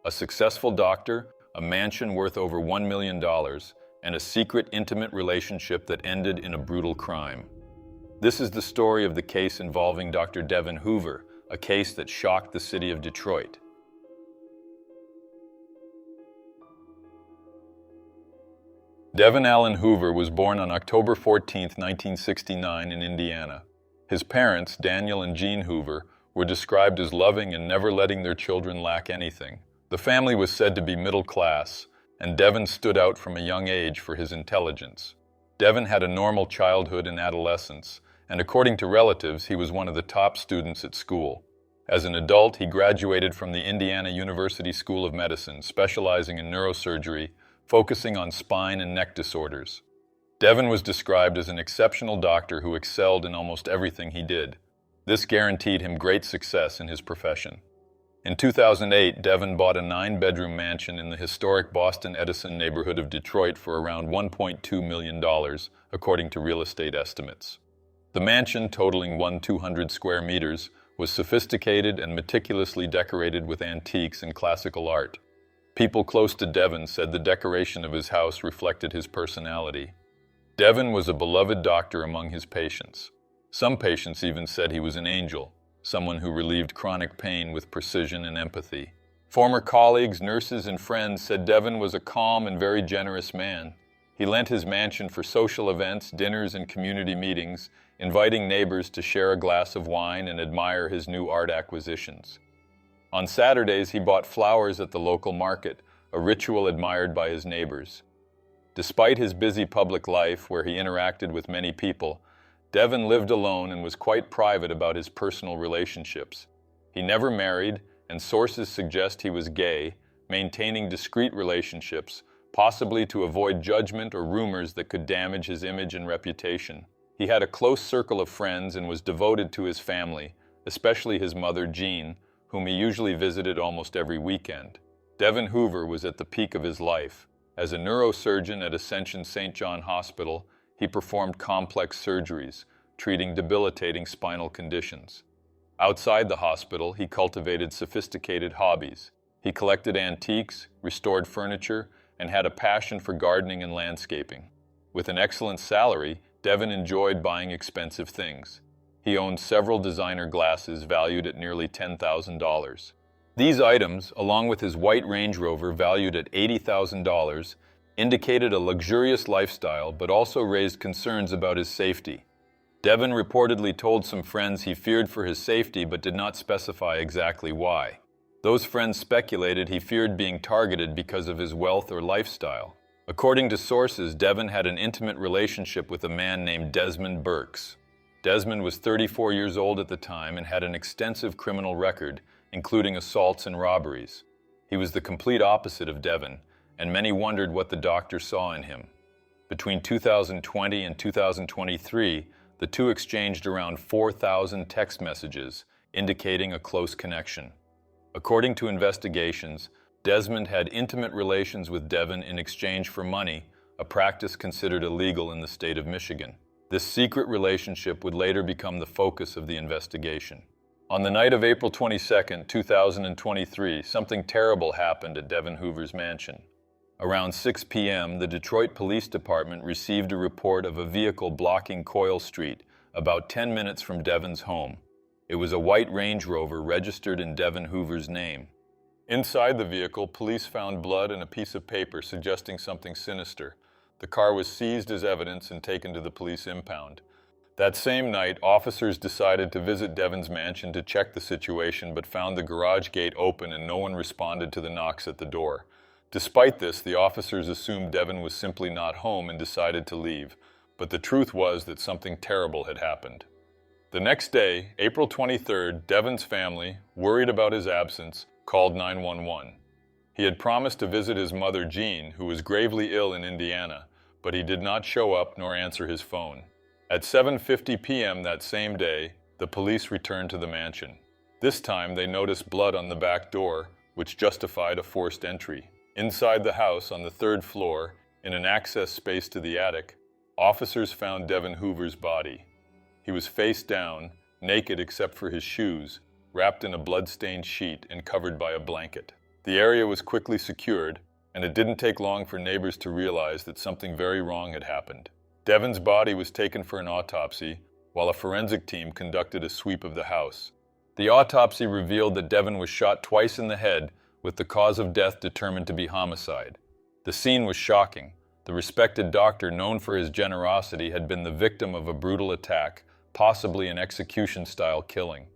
a successful doctor, a mansion worth over $1 million, and a secret, intimate relationship that ended in a brutal crime. This is the story of the case involving Dr. Devon Hoover, a case that shocked the city of Detroit. Devon Allen Hoover was born on October 14, 1969 in Indiana. His parents, Daniel and Jean Hoover, were described as loving and never letting their children lack anything. The family was said to be middle class, and Devon stood out from a young age for his intelligence. Devon had a normal childhood and adolescence, and according to relatives, he was one of the top students at school. As an adult, he graduated from the Indiana University School of Medicine, specializing in neurosurgery, focusing on spine and neck disorders. Devon was described as an exceptional doctor who excelled in almost everything he did. This guaranteed him great success in his profession. In 2008, Devon bought a 9-bedroom mansion in the historic Boston Edison neighborhood of Detroit for around $1.2 million, according to real estate estimates. The mansion, totaling 200 square meters, was sophisticated and meticulously decorated with antiques and classical art. People close to Devon said the decoration of his house reflected his personality. Devon was a beloved doctor among his patients. Some patients even said he was an angel, someone who relieved chronic pain with precision and empathy. Former colleagues, nurses, and friends said Devon was a calm and very generous man. He lent his mansion for social events, dinners, and community meetings, inviting neighbors to share a glass of wine and admire his new art acquisitions. On Saturdays, he bought flowers at the local market, a ritual admired by his neighbors. Despite his busy public life, where he interacted with many people, Devon lived alone and was quite private about his personal relationships. He never married, and sources suggest he was gay, maintaining discreet relationships, possibly to avoid judgment or rumors that could damage his image and reputation. He had a close circle of friends and was devoted to his family, especially his mother, Jean, whom he usually visited almost every weekend. Devon Hoover was at the peak of his life. As a neurosurgeon at Ascension St. John Hospital, he performed complex surgeries, treating debilitating spinal conditions. Outside the hospital, he cultivated sophisticated hobbies. He collected antiques, restored furniture, and had a passion for gardening and landscaping. With an excellent salary, Devon enjoyed buying expensive things. He owned several designer glasses valued at nearly $10,000. These items, along with his white Range Rover valued at $80,000, indicated a luxurious lifestyle but also raised concerns about his safety. Devon reportedly told some friends he feared for his safety but did not specify exactly why. Those friends speculated he feared being targeted because of his wealth or lifestyle. According to sources, Devon had an intimate relationship with a man named Desmond Burks. Desmond was 34 years old at the time and had an extensive criminal record, including assaults and robberies. He was the complete opposite of Devon, and many wondered what the doctor saw in him. Between 2020 and 2023, the two exchanged around 4,000 text messages, indicating a close connection. According to investigations, Desmond had intimate relations with Devon in exchange for money, a practice considered illegal in the state of Michigan. This secret relationship would later become the focus of the investigation. On the night of April 22, 2023, something terrible happened at Devon Hoover's mansion. Around 6 p.m., the Detroit Police Department received a report of a vehicle blocking Coyle Street, about 10 minutes from Devon's home. It was a white Range Rover registered in Devon Hoover's name. Inside the vehicle, police found blood and a piece of paper suggesting something sinister. The car was seized as evidence and taken to the police impound. That same night, officers decided to visit Devon's mansion to check the situation, but found the garage gate open and no one responded to the knocks at the door. Despite this, the officers assumed Devon was simply not home and decided to leave, but the truth was that something terrible had happened. The next day, April 23rd, Devon's family, worried about his absence, called 911. He had promised to visit his mother, Jean, who was gravely ill in Indiana, but he did not show up nor answer his phone. At 7:50 p.m. that same day, the police returned to the mansion. This time, they noticed blood on the back door, which justified a forced entry. Inside the house, on the 3rd floor, in an access space to the attic, officers found Devon Hoover's body. He was face down, naked except for his shoes, wrapped in a blood-stained sheet and covered by a blanket. The area was quickly secured, and it didn't take long for neighbors to realize that something very wrong had happened. Devon's body was taken for an autopsy, while a forensic team conducted a sweep of the house. The autopsy revealed that Devon was shot twice in the head, with the cause of death determined to be homicide. The scene was shocking. The respected doctor, known for his generosity, had been the victim of a brutal attack, possibly an execution-style killing.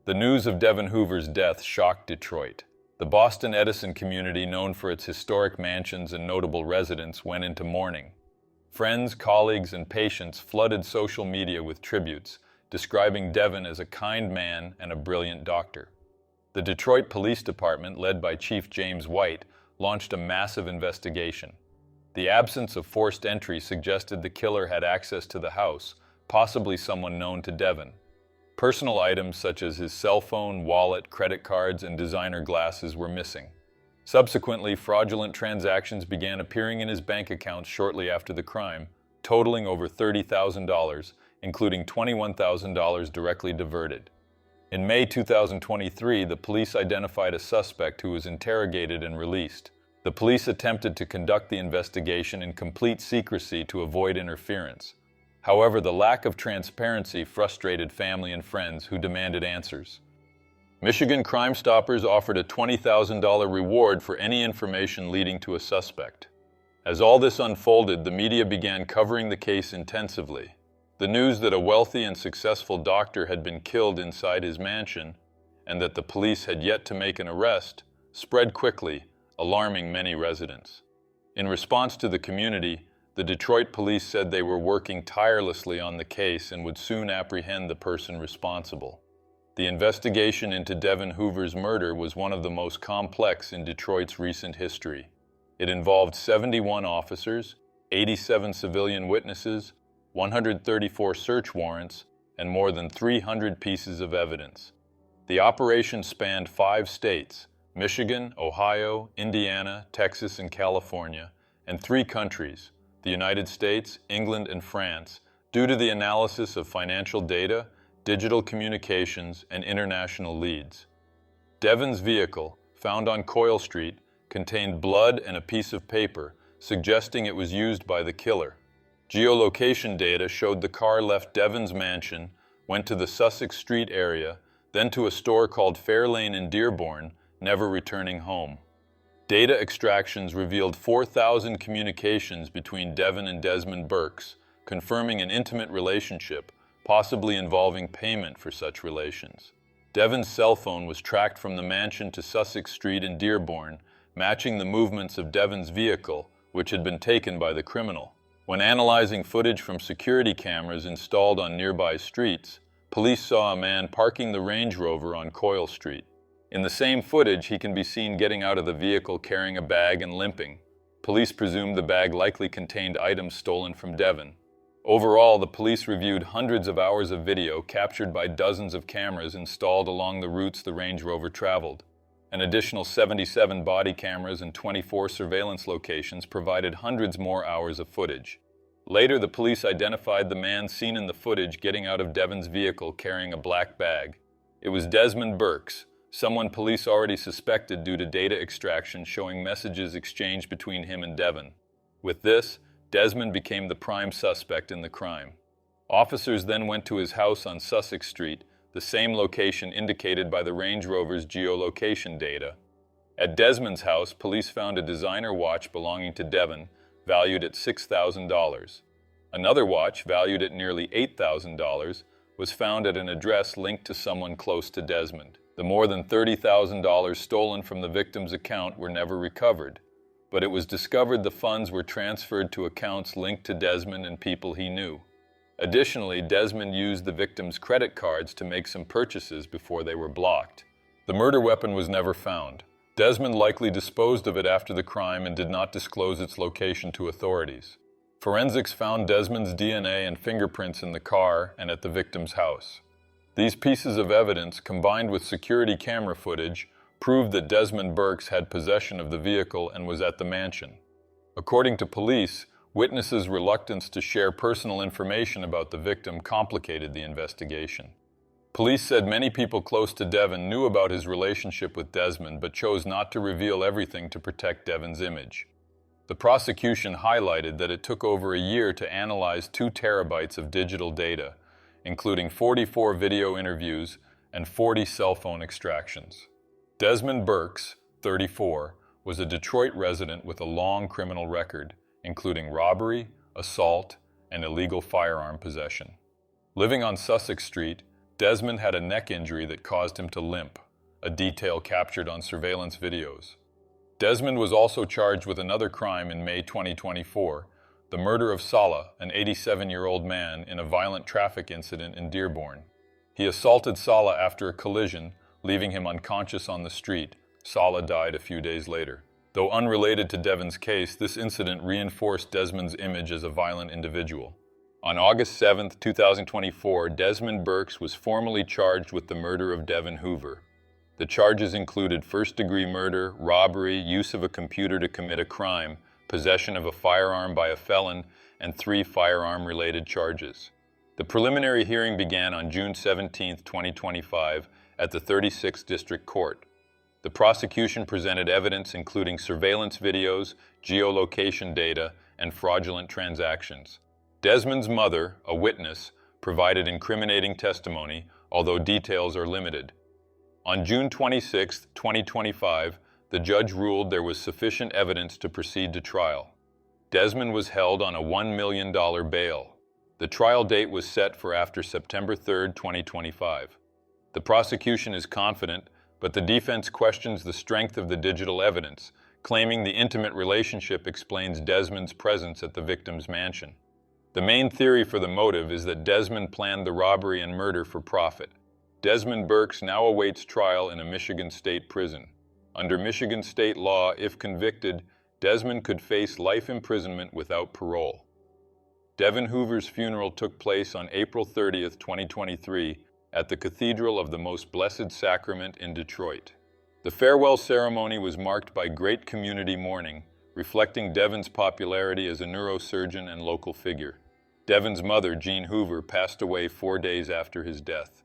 The news of Devon Hoover's death shocked Detroit. The Boston Edison community, known for its historic mansions and notable residents, went into mourning. Friends, colleagues, and patients flooded social media with tributes, describing Devon as a kind man and a brilliant doctor. The Detroit Police Department, led by Chief James White, launched a massive investigation. The absence of forced entry suggested the killer had access to the house, possibly someone known to Devon. Personal items such as his cell phone, wallet, credit cards, and designer glasses were missing. Subsequently, fraudulent transactions began appearing in his bank accounts shortly after the crime, totaling over $30,000, including $21,000 directly diverted. In May 2023, the police identified a suspect who was interrogated and released. The police attempted to conduct the investigation in complete secrecy to avoid interference. However, the lack of transparency frustrated family and friends who demanded answers. Michigan Crime Stoppers offered a $20,000 reward for any information leading to a suspect. As all this unfolded, the media began covering the case intensively. The news that a wealthy and successful doctor had been killed inside his mansion and that the police had yet to make an arrest spread quickly, alarming many residents. In response to the community, the Detroit police said they were working tirelessly on the case and would soon apprehend the person responsible. The investigation into Devon Hoover's murder was one of the most complex in Detroit's recent history. It involved 71 officers, 87 civilian witnesses, 134 search warrants, and more than 300 pieces of evidence. The operation spanned 5 states: Michigan, Ohio, Indiana, Texas, and California, and 3 countries: the United States, England, and France, due to the analysis of financial data, digital communications, and international leads. Devon's vehicle, found on Coyle Street, contained blood and a piece of paper, suggesting it was used by the killer. Geolocation data showed the car left Devon's mansion, went to the Sussex Street area, then to a store called Fairlane in Dearborn, never returning home. Data extractions revealed 4,000 communications between Devon and Desmond Burks, confirming an intimate relationship, possibly involving payment for such relations. Devon's cell phone was tracked from the mansion to Sussex Street in Dearborn, matching the movements of Devon's vehicle, which had been taken by the criminal. When analyzing footage from security cameras installed on nearby streets, police saw a man parking the Range Rover on Coyle Street. In the same footage, he can be seen getting out of the vehicle carrying a bag and limping. Police presumed the bag likely contained items stolen from Devon. Overall, the police reviewed hundreds of hours of video captured by dozens of cameras installed along the routes the Range Rover traveled. An additional 77 body cameras and 24 surveillance locations provided hundreds more hours of footage. Later, the police identified the man seen in the footage getting out of Devon's vehicle carrying a black bag. It was Desmond Burks, someone police already suspected due to data extraction showing messages exchanged between him and Devon. With this, Desmond became the prime suspect in the crime. Officers then went to his house on Sussex Street, the same location indicated by the Range Rover's geolocation data. At Desmond's house, police found a designer watch belonging to Devon, valued at $6,000. Another watch, valued at nearly $8,000, was found at an address linked to someone close to Desmond. The more than $30,000 stolen from the victim's account were never recovered, but it was discovered the funds were transferred to accounts linked to Desmond and people he knew. Additionally, Desmond used the victim's credit cards to make some purchases before they were blocked. The murder weapon was never found. Desmond likely disposed of it after the crime and did not disclose its location to authorities. Forensics found Desmond's DNA and fingerprints in the car and at the victim's house. These pieces of evidence, combined with security camera footage, proved that Desmond Burks had possession of the vehicle and was at the mansion. According to police, witnesses' reluctance to share personal information about the victim complicated the investigation. Police said many people close to Devon knew about his relationship with Desmond but chose not to reveal everything to protect Devon's image. The prosecution highlighted that it took over a year to analyze 2 terabytes of digital data, including 44 video interviews and 40 cell phone extractions. Desmond Burks, 34, was a Detroit resident with a long criminal record, including robbery, assault, and illegal firearm possession. Living on Sussex Street, Desmond had a neck injury that caused him to limp, a detail captured on surveillance videos. Desmond was also charged with another crime in May 2024, the murder of Salah, an 87-year-old man, in a violent traffic incident in Dearborn. He assaulted Salah after a collision, leaving him unconscious on the street. Salah died a few days later. Though unrelated to Devon's case, this incident reinforced Desmond's image as a violent individual. On August 7, 2024, Desmond Burks was formally charged with the murder of Devon Hoover. The charges included first-degree murder, robbery, use of a computer to commit a crime, possession of a firearm by a felon, and 3 firearm-related charges. The preliminary hearing began on June 17, 2025, at the 36th District Court. The prosecution presented evidence including surveillance videos, geolocation data, and fraudulent transactions. Desmond's mother, a witness, provided incriminating testimony, although details are limited. On June 26, 2025, the judge ruled there was sufficient evidence to proceed to trial. Desmond was held on a $1 million bail. The trial date was set for after September 3, 2025. The prosecution is confident, but the defense questions the strength of the digital evidence, claiming the intimate relationship explains Desmond's presence at the victim's mansion. The main theory for the motive is that Desmond planned the robbery and murder for profit. Desmond Burks now awaits trial in a Michigan state prison. Under Michigan state law, if convicted, Desmond could face life imprisonment without parole. Devon Hoover's funeral took place on April 30, 2023, at the Cathedral of the Most Blessed Sacrament in Detroit. The farewell ceremony was marked by great community mourning, reflecting Devon's popularity as a neurosurgeon and local figure. Devon's mother, Jean Hoover, passed away 4 days after his death.